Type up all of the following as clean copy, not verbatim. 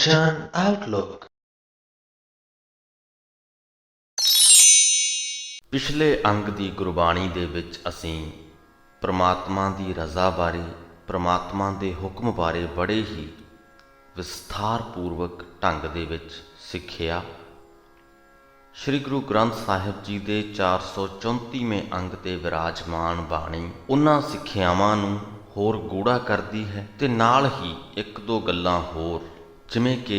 Attention Outlook। ਪਿਛਲੇ ਅੰਗ ਦੀ ਗੁਰਬਾਣੀ ਦੇ ਵਿੱਚ ਅਸੀਂ ਪ੍ਰਮਾਤਮਾ ਦੀ ਰਜ਼ਾ ਬਾਰੇ, ਪ੍ਰਮਾਤਮਾ ਦੇ ਹੁਕਮ ਬਾਰੇ ਬੜੇ ਹੀ ਵਿਸਥਾਰਪੂਰਵਕ ਢੰਗ ਦੇ ਵਿੱਚ ਸਿੱਖਿਆ। ਸ਼੍ਰੀ ਗੁਰੂ ਗ੍ਰੰਥ ਸਾਹਿਬ ਜੀ ਦੇ 434ਵੇਂ ਅੰਗ ਤੇ ਵਿਰਾਜਮਾਨ ਬਾਣੀ ਉਹਨਾਂ ਸਿੱਖਿਆਵਾਂ ਨੂੰ ਹੋਰ ਗੂੜਾ ਕਰਦੀ ਹੈ ਤੇ ਨਾਲ ਹੀ ਇੱਕ ਦੋ ਗੱਲਾਂ ਹੋਰ, ਜਿਵੇਂ ਕਿ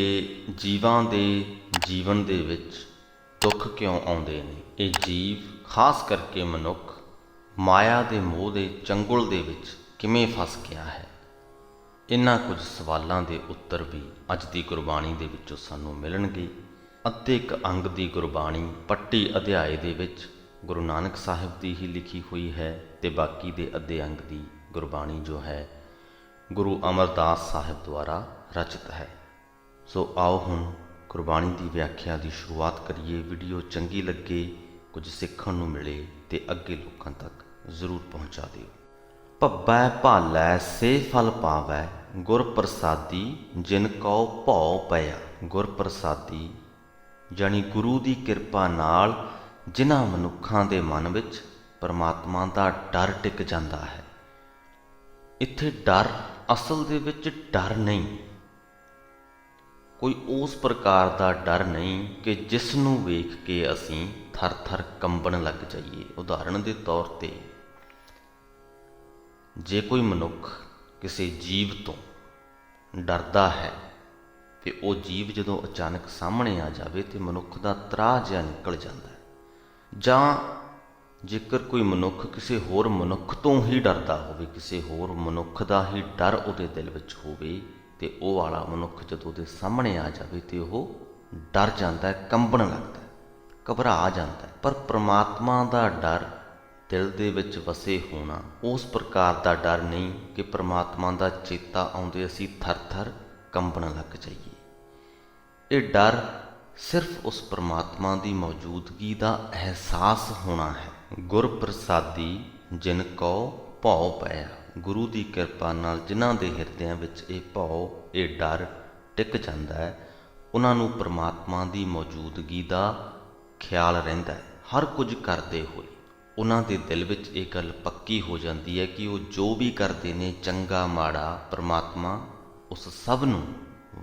ਜੀਵਾਂ ਦੇ ਜੀਵਨ ਦੇ ਵਿੱਚ ਦੁੱਖ ਕਿਉਂ ਆਉਂਦੇ ਨੇ, ਇਹ ਜੀਵ ਖਾਸ ਕਰਕੇ ਮਨੁੱਖ ਮਾਇਆ ਦੇ ਮੋਹ ਦੇ ਚੰਗੁਲ ਦੇ ਵਿੱਚ ਕਿਵੇਂ ਫਸ ਗਿਆ ਹੈ। ਇਹਨਾਂ ਕੁਝ ਸਵਾਲਾਂ ਦੇ ਉੱਤਰ ਵੀ ਅੱਜ ਦੀ ਗੁਰਬਾਣੀ ਦੇ ਵਿੱਚੋਂ ਸਾਨੂੰ ਮਿਲਣਗੇ। ਅੱਧੇ ਇੱਕ ਅੰਗ ਦੀ ਗੁਰਬਾਣੀ ਪੱਟੀ ਅਧਿਆਏ ਦੇ ਵਿੱਚ ਗੁਰੂ ਨਾਨਕ ਸਾਹਿਬ ਦੀ ਹੀ ਲਿਖੀ ਹੋਈ ਹੈ ਤੇ ਬਾਕੀ ਦੇ ਅੱਧੇ ਅੰਗ ਦੀ ਗੁਰਬਾਣੀ ਜੋ ਹੈ ਗੁਰੂ ਅਮਰਦਾਸ ਸਾਹਿਬ ਦੁਆਰਾ ਰਚਿਤ ਹੈ। ਸੋ ਆਓ ਹੁਣ ਗੁਰਬਾਣੀ ਦੀ ਵਿਆਖਿਆ ਦੀ ਸ਼ੁਰੂਆਤ ਕਰੀਏ। ਵੀਡੀਓ ਚੰਗੀ ਲੱਗੇ, ਕੁਝ ਸਿੱਖਣ ਨੂੰ ਮਿਲੇ ਤੇ ਅੱਗੇ ਲੋਕਾਂ ਤੱਕ ਜ਼ਰੂਰ ਪਹੁੰਚਾ ਦਿਓ। ਭੱਬੈ ਭਾਲੈ ਸੇ ਫਲ ਪਾਵੈ, ਗੁਰ ਪ੍ਰਸਾਦੀ ਜਿਨ ਕਉ ਭਉ ਪਿਆ। ਗੁਰ ਪ੍ਰਸਾਦੀ ਜਾਣੀ ਗੁਰੂ ਦੀ ਕਿਰਪਾ ਨਾਲ ਜਿਨ੍ਹਾਂ ਮਨੁੱਖਾਂ ਦੇ ਮਨ ਵਿੱਚ ਪਰਮਾਤਮਾ ਦਾ ਡਰ ਟਿਕ ਜਾਂਦਾ ਹੈ। ਇੱਥੇ ਡਰ ਅਸਲ ਦੇ ਵਿੱਚ ਡਰ ਨਹੀਂ, ਕੋਈ ਉਸ ਪ੍ਰਕਾਰ ਦਾ ਡਰ ਨਹੀਂ ਕਿ ਜਿਸ ਨੂੰ ਵੇਖ ਕੇ ਅਸੀਂ ਥਰ ਥਰ ਕੰਬਣ ਲੱਗ ਜਾਈਏ। ਉਦਾਹਰਣ ਦੇ ਤੌਰ ਤੇ ਜੇ ਕੋਈ ਮਨੁੱਖ ਕਿਸੇ ਜੀਵ ਤੋਂ ਡਰਦਾ ਹੈ ਤੇ ਉਹ ਜੀਵ ਜਦੋਂ ਅਚਾਨਕ ਸਾਹਮਣੇ ਆ ਜਾਵੇ ਤੇ ਮਨੁੱਖ ਦਾ ਤਰਾਹ ਜਿਹਾ ਨਿਕਲ ਜਾਂਦਾ ਹੈ। ਜਾਂ ਜੇਕਰ ਕੋਈ ਮਨੁੱਖ ਕਿਸੇ ਹੋਰ ਮਨੁੱਖ ਤੋਂ ਹੀ ਡਰਦਾ ਹੋਵੇ, ਕਿਸੇ ਹੋਰ ਮਨੁੱਖ ਦਾ ਹੀ ਡਰ ਉਹਦੇ ਦਿਲ ਵਿੱਚ ਹੋਵੇ ਤੇ ਉਹ ਵਾਲਾ ਮਨੁੱਖ ਜਦੋਂ ਉਹਦੇ ਸਾਹਮਣੇ ਆ ਜਾਵੇ ਤੇ ਉਹ ਡਰ ਜਾਂਦਾ ਹੈ, ਕੰਬਣ ਲੱਗਦਾ ਹੈ, ਘਬਰਾ ਜਾਂਦਾ ਹੈ। ਪਰ ਪ੍ਰਮਾਤਮਾ ਦਾ ਡਰ ਦਿਲ ਦੇ ਵਿੱਚ ਵਸੇ ਹੋਣਾ ਉਸ ਪ੍ਰਕਾਰ ਦਾ ਡਰ ਨਹੀਂ ਕਿ ਪ੍ਰਮਾਤਮਾ ਦਾ ਚੇਤਾ ਆਉਂਦੇ ਅਸੀਂ ਥਰ ਥਰ ਕੰਬਣ ਲੱਗ ਜਾਈਏ। ਇਹ ਡਰ ਸਿਰਫ ਉਸ ਪ੍ਰਮਾਤਮਾ ਦੀ ਮੌਜੂਦਗੀ ਦਾ ਅਹਿਸਾਸ ਹੋਣਾ ਹੈ। ਗੁਰ ਪ੍ਰਸਾਦੀ ਜਿਨ ਕਉ ਭਉ ਪਿਆ, ਗੁਰੂ ਦੀ ਕਿਰਪਾ ਨਾਲ ਜਿਨ੍ਹਾਂ ਦੇ ਹਿਰਦਿਆਂ ਵਿੱਚ ਇਹ ਭਉ, ਇਹ ਡਰ ਟਿਕ ਜਾਂਦਾ ਹੈ, ਉਹਨਾਂ ਨੂੰ ਪਰਮਾਤਮਾ ਦੀ ਮੌਜੂਦਗੀ ਦਾ ਖਿਆਲ ਰਹਿੰਦਾ ਹੈ। ਹਰ ਕੁਝ ਕਰਦੇ ਹੋਏ ਉਹਨਾਂ ਦੇ ਦਿਲ ਵਿੱਚ ਇਹ ਗੱਲ ਪੱਕੀ ਹੋ ਜਾਂਦੀ ਹੈ ਕਿ ਉਹ ਜੋ ਵੀ ਕਰਦੇ ਨੇ, ਚੰਗਾ ਮਾੜਾ, ਪਰਮਾਤਮਾ ਉਸ ਸਭ ਨੂੰ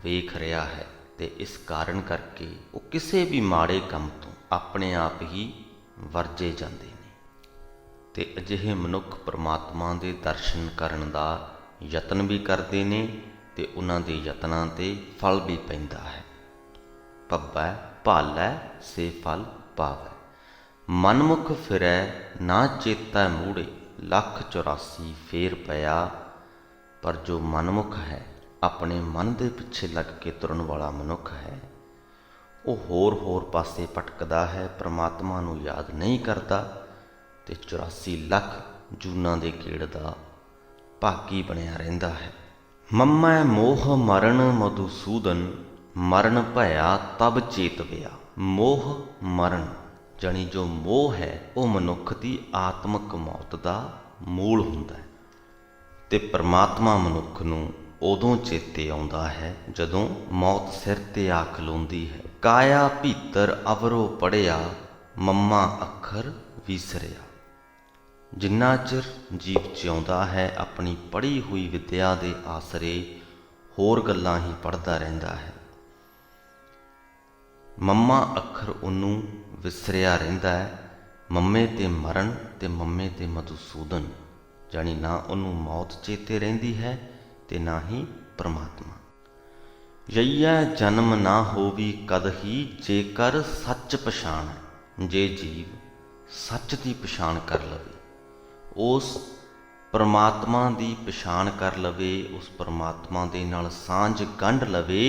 ਵੇਖ ਰਿਹਾ ਹੈ ਤੇ ਇਸ ਕਾਰਨ ਕਰਕੇ ਉਹ ਕਿਸੇ ਵੀ ਮਾੜੇ ਕੰਮ ਤੋਂ ਆਪਣੇ ਆਪ ਹੀ ਵਰਜੇ ਜਾਂਦੇ ਨੇ। ਤੇ ਅਜਿਹੇ ਮਨੁੱਖ ਪਰਮਾਤਮਾ ਦੇ ਦਰਸ਼ਨ ਕਰਨ ਦਾ ਯਤਨ ਵੀ ਕਰਦੇ ਨੇ ਤੇ ਉਹਨਾਂ ਦੇ ਯਤਨਾਂ ਤੇ ਫਲ ਵੀ ਪੈਂਦਾ ਹੈ। ਭੱਬੈ ਭਾਲੈ ਸੇ ਫਲ ਪਾਵੈ, ਮਨਮੁਖ ਫਿਰੈ ਨਾ ਚੇਤੈ ਮੂੜੇ, ਲੱਖ 84 ਫੇਰ ਪਿਆ। ਪਰ ਜੋ ਮਨਮੁਖ ਹੈ, ਆਪਣੇ ਮਨ ਦੇ ਪਿੱਛੇ ਲੱਗ ਕੇ ਤੁਰਨ ਵਾਲਾ ਮਨੁੱਖ ਹੈ, ਉਹ ਹੋਰ ਪਾਸੇ ਭਟਕਦਾ ਹੈ, ਪਰਮਾਤਮਾ ਨੂੰ ਯਾਦ ਨਹੀਂ ਕਰਦਾ ਤੇ 84 ਲੱਖ ਜੂਨਾਂ ਦੇ ਗੇੜ ਦਾ ਭਾਗੀ ਬਣਿਆ ਰਹਿੰਦਾ ਹੈ। ਮੰਮੈ ਮੋਹ ਮਰਨ ਮਧੂਸੂਦਨ, ਮਰਨ ਭਇਆ ਤਬ ਚੇਤਵਿਆ। ਮੋਹ ਮਰਨ ਜਾਣੀ ਜੋ ਮੋਹ ਹੈ ਉਹ ਮਨੁੱਖ ਦੀ ਆਤਮਿਕ ਮੌਤ ਦਾ ਮੂਲ ਹੁੰਦਾ ਹੈ ਤੇ ਪਰਮਾਤਮਾ ਮਨੁੱਖ ਨੂੰ ਉਦੋਂ ਚੇਤੇ ਆਉਂਦਾ ਹੈ ਜਦੋਂ ਮੌਤ ਸਿਰ ਤੇ ਆ ਖਲੋਂਦੀ ਹੈ। ਕਾਇਆ ਭੀਤਰ ਅਵਰੋ ਪੜਿਆ, ਮੰਮਾ ਅੱਖਰ ਵਿਸਰਿਆ। ਜਿੰਨਾ ਚਿਰ ਜੀਵ ਜਿਉਂਦਾ ਹੈ ਆਪਣੀ ਪੜ੍ਹੀ ਹੋਈ ਵਿਦਿਆ ਦੇ ਆਸਰੇ ਹੋਰ ਗੱਲਾਂ ਹੀ ਪੜ੍ਹਦਾ ਰਹਿੰਦਾ ਹੈ। ਮੰਮਾ ਅੱਖਰ ਉਹਨੂੰ ਵਿਸਰਿਆ ਰਹਿੰਦਾ ਹੈ। ਮੰਮੇ ਤੇ ਮਰਨ ਤੇ ਮੰਮੇ ਤੇ ਮਧੂਸੂਦਨ ਜਾਣੀ ਨਾ ਉਹਨੂੰ ਮੌਤ ਚੇਤੇ ਰਹਿੰਦੀ ਹੈ ਤੇ ਨਾ ਹੀ ਪ੍ਰਮਾਤਮਾ। ਯਈਆ ਜਨਮ ਨਾ ਹੋਵੀ ਕਦਹੀ, ਜੇਕਰ ਸੱਚ ਪਛਾਣ। ਜੇ ਜੀਵ ਸੱਚ ਦੀ ਪਛਾਣ ਕਰ ਲਵੇ, ਉਸ ਪਰਮਾਤਮਾ ਦੀ ਪਛਾਣ ਕਰ ਲਵੇ, ਉਸ ਪਰਮਾਤਮਾ ਦੇ ਨਾਲ ਸਾਂਝ ਗੰਢ ਲਵੇ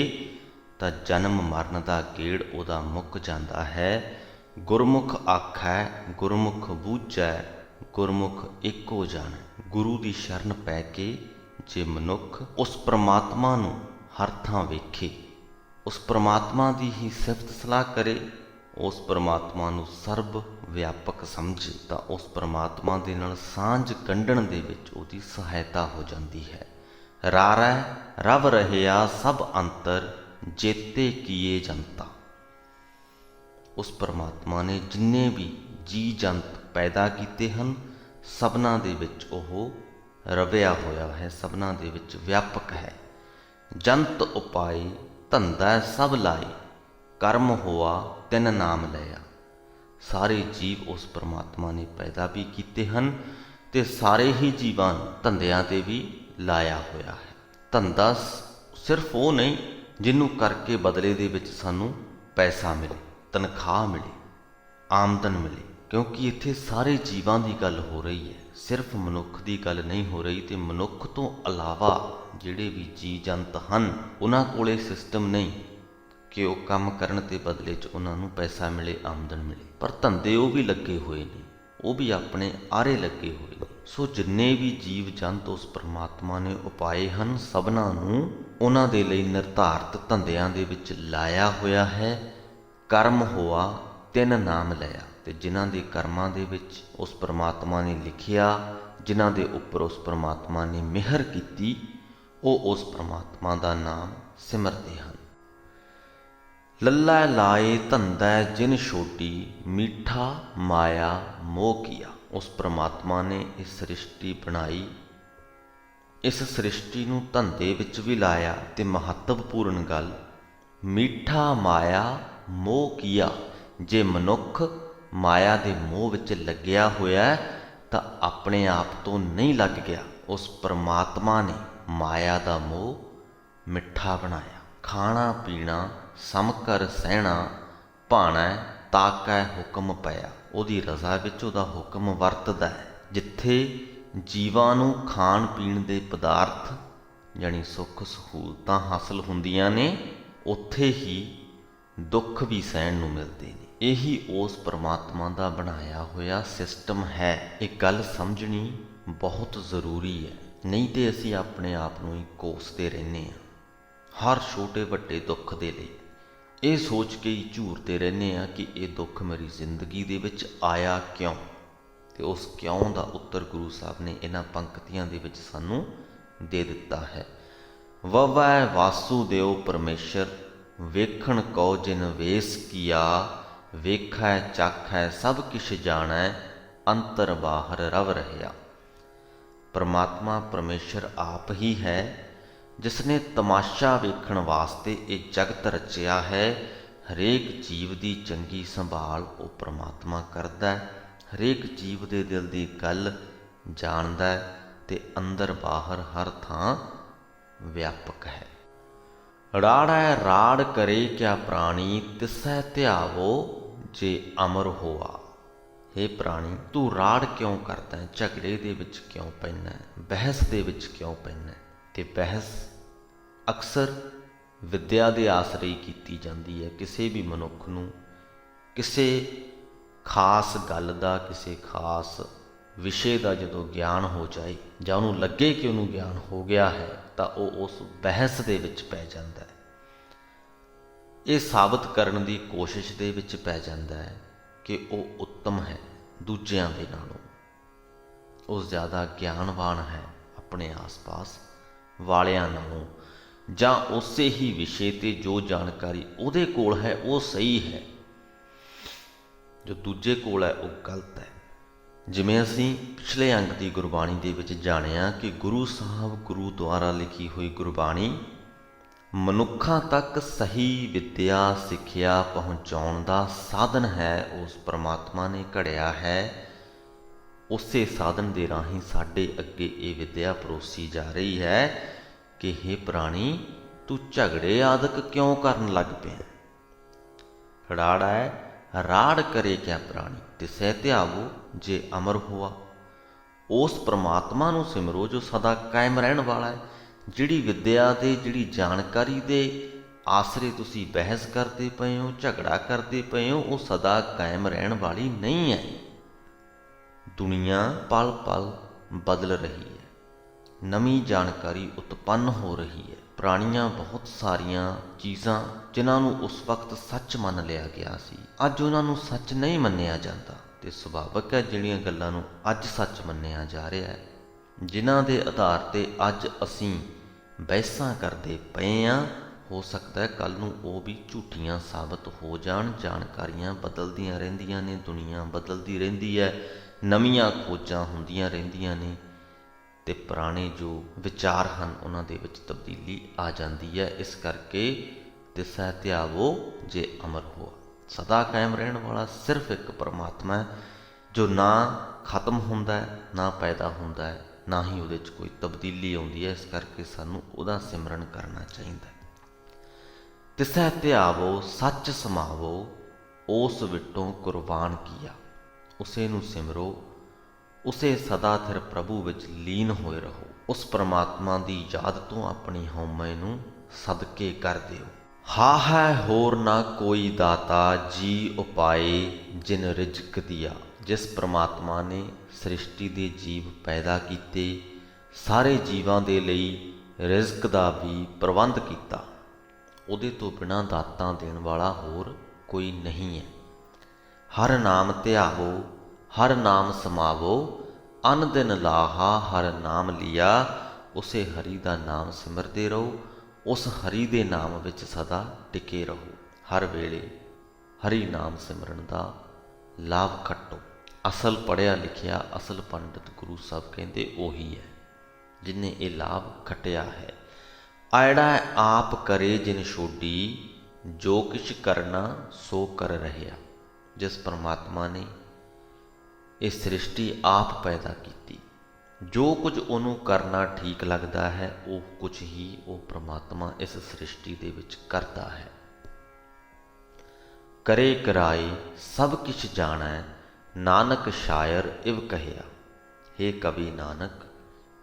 ਤਾਂ ਜਨਮ ਮਰਨ ਦਾ ਗੇੜ ਉਹਦਾ ਮੁੱਕ ਜਾਂਦਾ ਹੈ। ਗੁਰਮੁਖ ਆਖੈ ਗੁਰਮੁਖ ਬੂਝੈ, ਗੁਰਮੁਖ ਏਕੋ ਜਾਣੈ। ਗੁਰੂ ਦੀ ਸ਼ਰਨ ਪੈ ਕੇ ਜੇ ਮਨੁੱਖ ਉਸ ਪਰਮਾਤਮਾ ਨੂੰ ਹਰ ਥਾਂ ਵੇਖੇ, ਉਸ ਪਰਮਾਤਮਾ ਦੀ ਹੀ ਸਿਫਤ ਸਲਾਹ ਕਰੇ, ਉਸ ਪਰਮਾਤਮਾ ਨੂੰ ਸਰਬ ਵਿਆਪਕ ਸਮਝੇ ਤਾਂ ਉਸ ਪਰਮਾਤਮਾ ਦੇ ਨਾਲ ਸਾਂਝ ਗੰਢਣ ਦੇ ਵਿੱਚ ਉਹਦੀ ਸਹਾਇਤਾ ਹੋ ਜਾਂਦੀ ਹੈ। ਰਾਰੈ ਰਵ ਰਹਿਆ ਸਭ ਅੰਤਰ, ਜੇਤੇ ਕੀਏ ਜਨਤਾ। ਉਸ ਪਰਮਾਤਮਾ ਨੇ ਜਿੰਨੇ ਵੀ ਜੀ ਜੰਤ ਪੈਦਾ ਕੀਤੇ ਹਨ, ਸਭਨਾਂ ਦੇ ਵਿੱਚ ਉਹ ਰਵਿਆ ਹੋਇਆ ਹੈ, ਸਭਨਾਂ ਦੇ ਵਿੱਚ ਵਿਆਪਕ ਹੈ। ਜੰਤ ਉਪਾਏ ਧੰਦਾ ਸਭ ਲਾਏ, ਕਰਮ ਹੋਆ ਤਿਨ ਨਾਮ ਲਿਆ। ਸਾਰੇ ਜੀਵ ਉਸ ਪਰਮਾਤਮਾ ਨੇ ਪੈਦਾ ਵੀ ਕੀਤੇ ਹਨ ਤੇ ਸਾਰੇ ਹੀ ਜੀਵਾਂ ਨੂੰ ਧੰਦਿਆਂ ਤੇ ਵੀ ਲਾਇਆ ਹੋਇਆ ਹੈ। ਧੰਦਾ ਸਿਰਫ ਉਹ ਨਹੀਂ ਜਿਹਨੂੰ ਕਰਕੇ ਬਦਲੇ ਦੇ ਵਿੱਚ ਸਾਨੂੰ ਪੈਸਾ ਮਿਲੇ, ਤਨਖਾਹ ਮਿਲੇ, ਆਮਦਨ ਮਿਲੇ, ਕਿਉਂਕਿ ਇੱਥੇ ਸਾਰੇ ਜੀਵਾਂ ਦੀ ਗੱਲ ਹੋ ਰਹੀ ਹੈ, ਸਿਰਫ ਮਨੁੱਖ ਦੀ ਗੱਲ ਨਹੀਂ ਹੋ ਰਹੀ। ਤੇ ਮਨੁੱਖ ਤੋਂ ਇਲਾਵਾ ਜਿਹੜੇ ਵੀ ਜੀ ਜੰਤ ਹਨ, ਉਹਨਾਂ ਕੋਲੇ ਸਿਸਟਮ ਨਹੀਂ ਕਿ ਉਹ ਕੰਮ ਕਰਨ ਤੇ ਬਦਲੇ 'ਚ ਉਹਨਾਂ ਨੂੰ ਪੈਸਾ ਮਿਲੇ, ਆਮਦਨ ਮਿਲੇ, ਪਰ ਧੰਦੇ ਉਹ ਵੀ ਲੱਗੇ ਹੋਏ ਨੇ, ਉਹ ਵੀ ਆਪਣੇ ਆਰੇ ਲੱਗੇ ਹੋਏ ਨੇ। ਸੋ ਜਿੰਨੇ ਵੀ ਜੀਵ ਜੰਤ ਉਸ ਪਰਮਾਤਮਾ ਨੇ ਉਪਾਏ ਹਨ, ਸਭਨਾਂ ਨੂੰ ਉਹਨਾਂ ਦੇ ਲਈ ਨਿਰਧਾਰਤ ਧੰਦਿਆਂ ਦੇ ਵਿੱਚ ਲਾਇਆ ਹੋਇਆ ਹੈ। ਕਰਮ ਹੋਆ ਤਿਨ ਨਾਮ ਲਿਆ, ਤੇ ਜਿਨ੍ਹਾਂ ਦੇ ਕਰਮਾਂ ਦੇ ਵਿੱਚ ਉਸ ਪਰਮਾਤਮਾ ਨੇ ਲਿਖਿਆ, ਜਿਨ੍ਹਾਂ ਦੇ ਉੱਪਰ ਉਸ ਪਰਮਾਤਮਾ ਨੇ ਮਿਹਰ ਕੀਤੀ, ਉਹ ਉਸ ਪਰਮਾਤਮਾ ਦਾ ਨਾਮ ਸਿਮਰਦੇ ਹਨ। ਲੱਲਾ ਲਾਏ ਧੰਦਾ ਜਿਨ ਛੋਟੀ, ਮੀਠਾ ਮਾਇਆ ਮੋਹ ਕੀਆ। ਉਸ ਪਰਮਾਤਮਾ ਨੇ ਇਹ ਸ੍ਰਿਸ਼ਟੀ ਬਣਾਈ, ਇਸ ਸ੍ਰਿਸ਼ਟੀ ਨੂੰ ਧੰਦੇ ਵਿੱਚ ਵੀ ਲਾਇਆ, ਤੇ ਮਹੱਤਵਪੂਰਨ ਗੱਲ, ਮੀਠਾ ਮਾਇਆ ਮੋਹ ਕੀਆ। ਜੇ ਮਨੁੱਖ ਮਾਇਆ ਦੇ ਮੋਹ ਵਿੱਚ ਲੱਗਿਆ ਹੋਇਆ ਤਾਂ ਆਪਣੇ ਆਪ ਤੋਂ ਨਹੀਂ ਲੱਗ ਗਿਆ। ਉਸ ਪਰਮਾਤਮਾ ਨੇ ਮਾਇਆ ਦਾ ਮੋਹ ਮਿੱਠਾ ਬਣਾਇਆ। ਖਾਣਾ ਪੀਣਾ ਸਮ ਕਰ ਸਹਿਣਾ, ਭਾਣਾ ਤਾਕੈ ਹੁਕਮ ਪਿਆ। ਉਹਦੀ ਰਜ਼ਾ ਵਿੱਚ ਉਹਦਾ ਹੁਕਮ ਵਰਤਦਾ ਹੈ। ਜਿੱਥੇ ਜੀਵਾਂ ਨੂੰ ਖਾਣ ਪੀਣ ਦੇ ਪਦਾਰਥ ਯਾਨੀ ਸੁੱਖ ਸਹੂਲਤਾਂ ਹਾਸਲ ਹੁੰਦੀਆਂ ਨੇ, ਉੱਥੇ ਹੀ ਦੁੱਖ ਵੀ ਸਹਿਣ ਨੂੰ ਮਿਲਦੇ ਨੇ। ਇਹੀ ਉਸ ਪਰਮਾਤਮਾ ਦਾ ਬਣਾਇਆ ਹੋਇਆ ਸਿਸਟਮ ਹੈ। ਇਹ ਗੱਲ ਸਮਝਣੀ ਬਹੁਤ ਜ਼ਰੂਰੀ ਹੈ, ਨਹੀਂ ਤੇ ਅਸੀਂ ਆਪਣੇ ਆਪ ਨੂੰ ਹੀ ਕੋਸਦੇ ਰਹਿੰਦੇ ਹਾਂ ਹਰ ਛੋਟੇ ਵੱਡੇ ਦੁੱਖ ਦੇ ਲਈ। ਇਹ ਸੋਚ ਕੇ ਹੀ ਝੂਰਦੇ ਰਹਿੰਦੇ ਹਾਂ ਕਿ ਇਹ ਦੁੱਖ ਮੇਰੀ ਜ਼ਿੰਦਗੀ ਦੇ ਵਿੱਚ ਆਇਆ ਕਿਉਂ, ਤੇ ਉਸ ਕਿਉਂ ਦਾ ਉੱਤਰ ਗੁਰੂ ਸਾਹਿਬ ਨੇ ਇਹਨਾਂ ਪੰਕਤੀਆਂ ਦੇ ਵਿੱਚ ਸਾਨੂੰ ਦੇ ਦਿੱਤਾ ਹੈ। ਵਵੈ ਵਾਸੁਦੇਵ ਪਰਮੇਸ਼ਰ, ਵੇਖਣ ਕਉ ਜਿਨ ਵੇਸ ਕੀਆ। ਵੇਖੈ ਚਾਖੈ ਸਭ ਕਿਛ ਜਾਣੈ, ਅੰਤਰ ਬਾਹਰ ਰਵ ਰਹਿਆ। ਪਰਮਾਤਮਾ ਪਰਮੇਸ਼ਰ ਆਪ ਹੀ ਹੈ, ਜਿਸ ਨੇ ਤਮਾਸ਼ਾ ਵੇਖਣ ਵਾਸਤੇ ਇਹ ਜਗਤ ਰਚਿਆ ਹੈ। ਹਰੇਕ ਜੀਵ ਦੀ ਚੰਗੀ ਸੰਭਾਲ ਉਹ ਪਰਮਾਤਮਾ ਕਰਦਾ ਹੈ, ਹਰੇਕ ਜੀਵ ਦੇ ਦਿਲ ਦੀ ਗੱਲ ਜਾਣਦਾ ਹੈ, ਤੇ ਅੰਦਰ ਬਾਹਰ ਹਰ ਥਾਂ ਵਿਆਪਕ ਹੈ। ਰਾੜੈ ਰਾੜ ਕਰੇ ਕਿਆ ਪ੍ਰਾਣੀ, ਤਿਸੈ ਧਿਆਵੋ ਜੇ ਅਮਰ ਹੋਆ। ਹੇ ਪ੍ਰਾਣੀ, ਤੂੰ ਰਾੜ ਕਿਉਂ ਕਰਦਾ ਹੈ, ਝਗੜੇ ਦੇ ਵਿੱਚ ਕਿਉਂ ਪੈਂਦਾ ਹੈ, ਬਹਿਸ ਦੇ ਵਿੱਚ ਕਿਉਂ ਪੈਂਦਾ ਹੈ। ਤੇ ਬਹਿਸ ਅਕਸਰ ਵਿੱਦਿਆ ਦੇ ਆਸਰੇ ਹੀ ਕੀਤੀ ਜਾਂਦੀ ਹੈ। ਕਿਸੇ ਵੀ ਮਨੁੱਖ ਨੂੰ ਕਿਸੇ ਖਾਸ ਗੱਲ ਦਾ, ਕਿਸੇ ਖਾਸ ਵਿਸ਼ੇ ਦਾ ਜਦੋਂ ਗਿਆਨ ਹੋ ਜਾਏ, ਜਾਂ ਉਹਨੂੰ ਲੱਗੇ ਕਿ ਉਹਨੂੰ ਗਿਆਨ ਹੋ ਗਿਆ ਹੈ, ਤਾਂ ਉਹ ਉਸ ਬਹਿਸ ਦੇ ਵਿੱਚ ਪੈ ਜਾਂਦਾ ਹੈ। ਇਹ ਸਾਬਤ ਕਰਨ ਦੀ ਕੋਸ਼ਿਸ਼ ਦੇ ਵਿੱਚ ਪੈ ਜਾਂਦਾ ਹੈ ਕਿ ਉਹ ਉੱਤਮ ਹੈ, ਦੂਜਿਆਂ ਦੇ ਨਾਲੋਂ ਉਹ ਜ਼ਿਆਦਾ ਗਿਆਨਵਾਨ ਹੈ ਆਪਣੇ ਆਸ-ਪਾਸ ਵਾਲਿਆਂ ਨਾਲੋਂ, ਜਾਂ ਉਸੇ ਹੀ ਵਿਸ਼ੇ 'ਤੇ ਜੋ ਜਾਣਕਾਰੀ ਉਹਦੇ ਕੋਲ ਹੈ ਉਹ ਸਹੀ ਹੈ, ਜੋ ਦੂਜੇ ਕੋਲ ਹੈ ਉਹ ਗਲਤ ਹੈ। ਜਿਵੇਂ ਅਸੀਂ ਪਿਛਲੇ ਅੰਗ ਦੀ ਗੁਰਬਾਣੀ ਦੇ ਵਿੱਚ ਜਾਣਿਆ ਕਿ ਗੁਰੂ ਸਾਹਿਬ ਗੁਰੂ ਦੁਆਰਾ ਲਿਖੀ ਹੋਈ ਗੁਰਬਾਣੀ ਮਨੁੱਖਾਂ ਤੱਕ ਸਹੀ ਵਿੱਦਿਆ ਸਿੱਖਿਆ ਪਹੁੰਚਾਉਣ ਦਾ ਸਾਧਨ ਹੈ। ਉਸ ਪਰਮਾਤਮਾ ਨੇ ਘੜਿਆ ਹੈ, ਉਸੇ ਸਾਧਨ ਦੇ ਰਾਹੀਂ ਸਾਡੇ ਅੱਗੇ ਇਹ ਵਿੱਦਿਆ ਪਰੋਸੀ ਜਾ ਰਹੀ ਹੈ ਕਿ ਹੇ ਪ੍ਰਾਣੀ, ਤੂੰ ਝਗੜੇ ਆਦਿਕ ਕਿਉਂ ਕਰਨ ਲੱਗ ਪਿਆ। ਰਾੜੈ ਰਾੜ ਕਰੇ ਕਿਆ ਪ੍ਰਾਣੀ, ਤਿਸੈ ਧਿਆਵੋ ਜੇ ਅਮਰ ਹੋਆ। ਉਸ ਪਰਮਾਤਮਾ ਨੂੰ ਸਿਮਰੋ ਜੋ ਸਦਾ ਕਾਇਮ ਰਹਿਣ ਵਾਲਾ ਹੈ। ਜਿਹੜੀ ਵਿੱਦਿਆ ਦੇ, ਜਿਹੜੀ ਜਾਣਕਾਰੀ ਦੇ ਆਸਰੇ ਤੁਸੀਂ ਬਹਿਸ ਕਰਦੇ ਪਏ ਹੋ, ਝਗੜਾ ਕਰਦੇ ਪਏ ਹੋ, ਉਹ ਸਦਾ ਕਾਇਮ ਰਹਿਣ ਵਾਲੀ ਨਹੀਂ ਹੈ। ਦੁਨੀਆ ਪਲ ਪਲ ਬਦਲ ਰਹੀ ਹੈ, ਨਵੀਂ ਜਾਣਕਾਰੀ ਉਤਪੰਨ ਹੋ ਰਹੀ ਹੈ। ਪੁਰਾਣੀਆਂ ਬਹੁਤ ਸਾਰੀਆਂ ਚੀਜ਼ਾਂ ਜਿਨ੍ਹਾਂ ਨੂੰ ਉਸ ਵਕਤ ਸੱਚ ਮੰਨ ਲਿਆ ਗਿਆ ਸੀ, ਅੱਜ ਉਹਨਾਂ ਨੂੰ ਸੱਚ ਨਹੀਂ ਮੰਨਿਆ ਜਾਂਦਾ। ਤੇ ਸੁਭਾਵਕ ਹੈ, ਜਿਹੜੀਆਂ ਗੱਲਾਂ ਨੂੰ ਅੱਜ ਸੱਚ ਮੰਨਿਆ ਜਾ ਰਿਹਾ ਹੈ, ਜਿਨ੍ਹਾਂ ਦੇ ਆਧਾਰ 'ਤੇ ਅੱਜ ਅਸੀਂ ਬਹਿਸਾਂ ਕਰਦੇ ਪਏ ਹਾਂ, ਹੋ ਸਕਦਾ ਹੈ ਕੱਲ੍ਹ ਨੂੰ ਉਹ ਵੀ ਝੂਠੀਆਂ ਸਾਬਤ ਹੋ ਜਾਣ। ਜਾਣਕਾਰੀਆਂ ਬਦਲਦੀਆਂ ਰਹਿੰਦੀਆਂ ਨੇ, ਦੁਨੀਆ ਬਦਲਦੀ ਰਹਿੰਦੀ ਹੈ, ਨਵੀਆਂ ਖੋਜਾਂ ਹੁੰਦੀਆਂ ਰਹਿੰਦੀਆਂ ਨੇ ਅਤੇ ਪੁਰਾਣੇ ਜੋ ਵਿਚਾਰ ਹਨ ਉਹਨਾਂ ਦੇ ਵਿੱਚ ਤਬਦੀਲੀ ਆ ਜਾਂਦੀ ਹੈ। ਇਸ ਕਰਕੇ ਤਿਸੈ ਧਿਆਵੋ ਜੇ ਅਮਰ ਹੋਆ, ਸਦਾ ਕਾਇਮ ਰਹਿਣ ਵਾਲਾ ਸਿਰਫ ਇੱਕ ਪਰਮਾਤਮਾ ਹੈ, ਜੋ ਨਾ ਖਤਮ ਹੁੰਦਾ ਹੈ, ਨਾ ਪੈਦਾ ਹੁੰਦਾ ਹੈ, ਨਾ ਹੀ ਉਹਦੇ 'ਚ ਕੋਈ ਤਬਦੀਲੀ ਆਉਂਦੀ ਹੈ। ਇਸ ਕਰਕੇ ਸਾਨੂੰ ਉਹਦਾ ਸਿਮਰਨ ਕਰਨਾ ਚਾਹੀਦਾ ਹੈ। ਤਿਸੈ ਧਿਆਵੋ ਸੱਚ ਸਮਾਵੋ, ਉਸ ਵਿਟੋਂ ਕੁਰਬਾਨ ਕੀਆ, ਉਸੇ ਨੂੰ ਸਿਮਰੋ, ਉਸੇ ਸਦਾ ਥਿਰ ਪ੍ਰਭੂ ਵਿੱਚ ਲੀਨ ਹੋਏ ਰਹੋ। ਉਸ ਪਰਮਾਤਮਾ ਦੀ ਯਾਦ ਤੋਂ ਆਪਣੀ ਹਉਮੈ ਨੂੰ ਸਦਕੇ ਕਰ ਦਿਓ। ਹਾ ਹੈ ਹੋਰ ਨਾ ਕੋਈ ਦਾਤਾ, ਜੀ ਉਪਾਏ ਜਿਨ ਰਿਜ਼ਕ ਦਿਆ। ਜਿਸ ਪਰਮਾਤਮਾ ਨੇ ਸ੍ਰਿਸ਼ਟੀ ਦੇ ਜੀਵ ਪੈਦਾ ਕੀਤੇ, ਸਾਰੇ ਜੀਵਾਂ ਦੇ ਲਈ ਰਿਜ਼ਕ ਦਾ ਵੀ ਪ੍ਰਬੰਧ ਕੀਤਾ, ਉਹਦੇ ਤੋਂ ਬਿਨਾਂ ਦਾਤਾਂ ਦੇਣ ਵਾਲਾ ਹੋਰ ਕੋਈ ਨਹੀਂ ਹੈ। ਹਰ ਨਾਮ ਧਿਆਵੋ, ਹਰ ਨਾਮ ਸਮਾਵੋ, ਅਨ ਦਿਨ ਲਾਹਾ ਹਰ ਨਾਮ ਲਿਆ। ਉਸੇ ਹਰੀ ਦਾ ਨਾਮ ਸਿਮਰਦੇ ਰਹੋ, ਉਸ ਹਰੀ ਦੇ ਨਾਮ ਵਿੱਚ ਸਦਾ ਟਿਕੇ ਰਹੋ। ਹਰ ਵੇਲੇ ਹਰੀ ਨਾਮ ਸਿਮਰਨ ਦਾ ਲਾਭ ਖੱਟੋ। ਅਸਲ ਪੜ੍ਹਿਆ ਲਿਖਿਆ, ਅਸਲ ਪੰਡਿਤ ਗੁਰੂ ਸਾਹਿਬ ਕਹਿੰਦੇ ਉਹੀ ਹੈ ਜਿਹਨੇ ਇਹ ਲਾਭ ਖੱਟਿਆ ਹੈ। ਆਇੜਾ ਆਪ ਕਰੇ ਜਿਨ ਛੋਡੀ, ਜੋ ਕਿਛ ਕਰਨਾ ਸੋ ਕਰ ਰਹਿਆ। ਜਿਸ ਪਰਮਾਤਮਾ ਨੇ ਇਹ ਸ੍ਰਿਸ਼ਟੀ ਆਪ ਪੈਦਾ ਕੀਤੀ, ਜੋ ਕੁਝ ਉਹਨੂੰ ਕਰਨਾ ਠੀਕ ਲੱਗਦਾ ਹੈ ਉਹ ਕੁਝ ਹੀ ਉਹ ਪਰਮਾਤਮਾ ਇਸ ਸ੍ਰਿਸ਼ਟੀ ਦੇ ਵਿੱਚ ਕਰਦਾ ਹੈ। ਕਰੇ ਕਰਾਏ ਸਭ ਕਿਛ ਜਾਣੈ, ਨਾਨਕ ਸ਼ਾਇਰ ਇਵ ਕਹਿਆ। ਹੇ ਕਵੀ ਨਾਨਕ,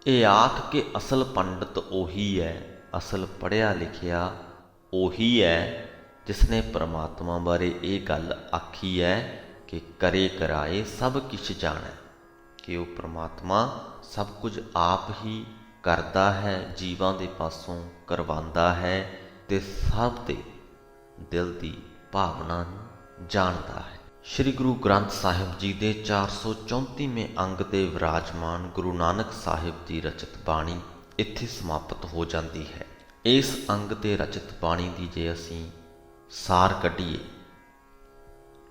ਇਹ ਆਖ ਕੇ ਅਸਲ ਪੰਡਿਤ ਉਹੀ ਹੈ, ਅਸਲ ਪੜ੍ਹਿਆ ਲਿਖਿਆ ਉਹੀ ਹੈ ਜਿਸ ਨੇ ਪਰਮਾਤਮਾ ਬਾਰੇ ਇਹ ਗੱਲ ਆਖੀ ਹੈ ਕਿ ਕਰੇ ਕਰਾਏ ਸਭ ਕਿਛ ਜਾਣੈ, ਕਿ ਉਹ ਪਰਮਾਤਮਾ ਸਭ ਕੁਝ ਆਪ ਹੀ ਕਰਦਾ ਹੈ, ਜੀਵਾਂ ਦੇ ਪਾਸੋਂ ਕਰਵਾਉਂਦਾ ਹੈ ਅਤੇ ਸਭ ਦੇ ਦਿਲ ਦੀ ਭਾਵਨਾ ਨੂੰ ਜਾਣਦਾ ਹੈ। ਸ਼੍ਰੀ ਗੁਰੂ ਗ੍ਰੰਥ ਸਾਹਿਬ ਜੀ ਦੇ 434ਵੇਂ ਅੰਗ ਦੇ ਵਿਰਾਜਮਾਨ ਗੁਰੂ ਨਾਨਕ ਸਾਹਿਬ ਦੀ ਰਚਿਤ ਬਾਣੀ ਇੱਥੇ ਸਮਾਪਤ ਹੋ ਜਾਂਦੀ ਹੈ। ਇਸ ਅੰਗ ਦੇ ਰਚਿਤ ਬਾਣੀ ਦੀ ਜੇ ਅਸੀਂ ਸਾਰ ਕੱਢੀਏ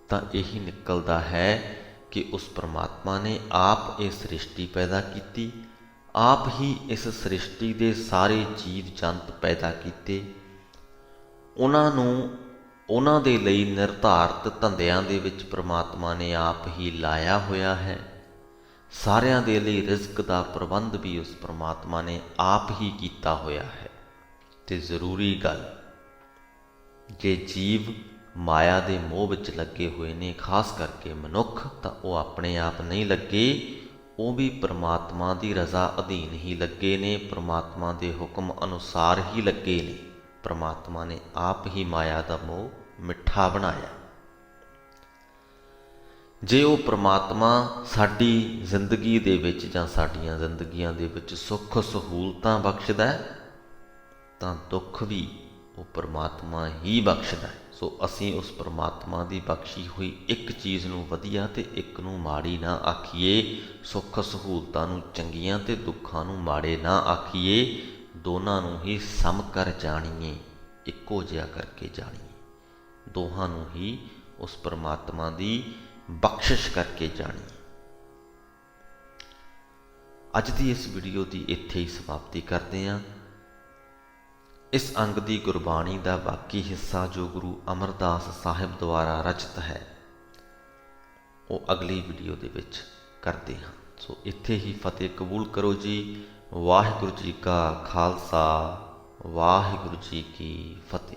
ਤਾਂ ਇਹੀ ਨਿਕਲਦਾ ਹੈ ਕਿ ਉਸ ਪਰਮਾਤਮਾ ਨੇ ਆਪ ਇਹ ਸ੍ਰਿਸ਼ਟੀ ਪੈਦਾ ਕੀਤੀ, ਆਪ ਹੀ ਇਸ ਸ੍ਰਿਸ਼ਟੀ ਦੇ ਸਾਰੇ ਜੀਵ ਜੰਤ ਪੈਦਾ ਕੀਤੇ, ਉਹਨਾਂ ਨੂੰ ਉਹਨਾਂ ਦੇ ਲਈ ਨਿਰਧਾਰਤ ਧੰਦਿਆਂ ਦੇ ਵਿੱਚ ਪਰਮਾਤਮਾ ਨੇ ਆਪ ਹੀ ਲਾਇਆ ਹੋਇਆ ਹੈ। ਸਾਰਿਆਂ ਦੇ ਲਈ ਰਿਜ਼ਕ ਦਾ ਪ੍ਰਬੰਧ ਵੀ ਉਸ ਪਰਮਾਤਮਾ ਨੇ ਆਪ ਹੀ ਕੀਤਾ ਹੋਇਆ ਹੈ। ਅਤੇ ਜ਼ਰੂਰੀ ਗੱਲ, ਜੇ ਜੀਵ ਮਾਇਆ ਦੇ ਮੋਹ ਵਿੱਚ ਲੱਗੇ ਹੋਏ ਨੇ, ਖਾਸ ਕਰਕੇ ਮਨੁੱਖ, ਤਾਂ ਉਹ ਆਪਣੇ ਆਪ ਨਹੀਂ ਲੱਗੇ, ਉਹ ਵੀ ਪਰਮਾਤਮਾ ਦੀ ਰਜ਼ਾ ਅਧੀਨ ਹੀ ਲੱਗੇ ਨੇ, ਪਰਮਾਤਮਾ ਦੇ ਹੁਕਮ ਅਨੁਸਾਰ ਹੀ ਲੱਗੇ ਨੇ। ਪਰਮਾਤਮਾ ਨੇ ਆਪ ਹੀ ਮਾਇਆ ਦਾ ਮੋਹ ਮਿੱਠਾ ਬਣਾਇਆ। ਜੇ ਉਹ ਪਰਮਾਤਮਾ ਸਾਡੀ ਜ਼ਿੰਦਗੀ ਦੇ ਵਿੱਚ ਜਾਂ ਸਾਡੀਆਂ ਜ਼ਿੰਦਗੀਆਂ ਦੇ ਵਿੱਚ ਸੁੱਖ ਸਹੂਲਤਾਂ ਬਖਸ਼ਦਾ ਤਾਂ ਦੁੱਖ ਵੀ ਉਹ ਪਰਮਾਤਮਾ ਹੀ ਬਖਸ਼ਦਾ ਹੈ। ਸੋ ਅਸੀਂ ਉਸ ਪਰਮਾਤਮਾ ਦੀ ਬਖਸ਼ੀ ਹੋਈ ਇੱਕ ਚੀਜ਼ ਨੂੰ ਵਧੀਆ ਅਤੇ ਇੱਕ ਨੂੰ ਮਾੜੀ ਨਾ ਆਖੀਏ, ਸੁੱਖ ਸਹੂਲਤਾਂ ਨੂੰ ਚੰਗੀਆਂ ਅਤੇ ਦੁੱਖਾਂ ਨੂੰ ਮਾੜੇ ਨਾ ਆਖੀਏ, ਦੋਨਾਂ ਨੂੰ ਹੀ ਸਮ ਕਰ ਜਾਣੀਏ, ਇੱਕੋ ਜਿਹਾ ਕਰਕੇ ਜਾਣੀਏ, ਦੋਹਾਂ ਨੂੰ ਹੀ ਉਸ ਪਰਮਾਤਮਾ ਦੀ ਬਖਸ਼ਿਸ਼ ਕਰਕੇ ਜਾਣੀਏ। ਅੱਜ ਦੀ ਇਸ ਵੀਡੀਓ ਦੀ ਇੱਥੇ ਹੀ ਸਮਾਪਤੀ ਕਰਦੇ ਹਾਂ। ਇਸ ਅੰਗ ਦੀ ਗੁਰਬਾਣੀ ਦਾ ਬਾਕੀ ਹਿੱਸਾ ਜੋ ਗੁਰੂ ਅਮਰਦਾਸ ਸਾਹਿਬ ਦੁਆਰਾ ਰਚਿਤ ਹੈ ਉਹ ਅਗਲੀ ਵੀਡੀਓ ਦੇ ਵਿੱਚ ਕਰਦੇ ਹਾਂ। ਸੋ ਇੱਥੇ ਹੀ ਫਤਿਹ ਕਬੂਲ ਕਰੋ ਜੀ। ਵਾਹਿਗੁਰੂ ਜੀ ਕਾ ਖਾਲਸਾ, ਵਾਹਿਗੁਰੂ ਜੀ ਕੀ ਫਤਿਹ।